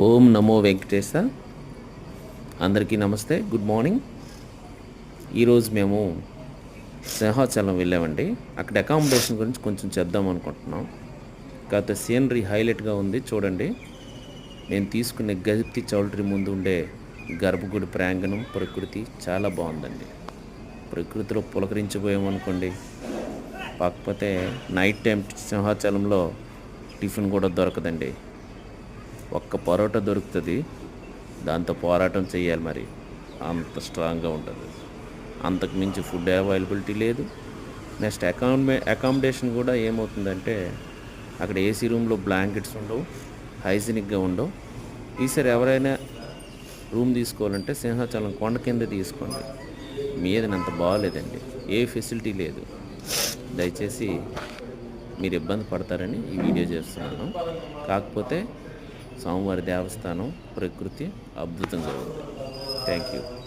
ఓం నమో వెంకటేశ. అందరికీ నమస్తే, good morning. ఈరోజు మేము సింహాచలం వెళ్ళామండి. అక్కడ అకామిడేషన్ గురించి కొంచెం చేద్దాం అనుకుంటున్నాం. కాకపోతే సీనరీ హైలైట్గా ఉంది చూడండి. నేను తీసుకునే గజపతి చౌల్ట్రీ ముందు ఉండే గర్భగుడి ప్రాంగణం ప్రకృతి చాలా బాగుందండి. ప్రకృతిలో పులకరించిపోయామనుకోండి. కాకపోతే నైట్ టైం సింహాచలంలో టిఫిన్ కూడా దొరకదండి. ఒక్క పరోటా దొరుకుతుంది, దాంతో పోరాటం చేయాలి. మరి అంత స్ట్రాంగ్గా ఉంటుంది. అంతకు మించి ఫుడ్ అవైలబిలిటీ లేదు. నెక్స్ట్ అకామిడేషన్ కూడా ఏమవుతుందంటే అక్కడ ఏసీ రూమ్లో బ్లాంకెట్స్ ఉండవు, హైజీనిక్గా ఉండవు. ఈసారి ఎవరైనా రూమ్ తీసుకోవాలంటే సింహాచలం కొండ కింద తీసుకోండి. మీదనంత బాగాలేదండి, ఏ ఫెసిలిటీ లేదు. దయచేసి మీరు ఇబ్బంది పడతారని ఈ వీడియో చేస్తున్నాను. కాకపోతే స్వామివారి దేవస్థానం ప్రకృతి అద్భుతంగా ఉంది. Thank you.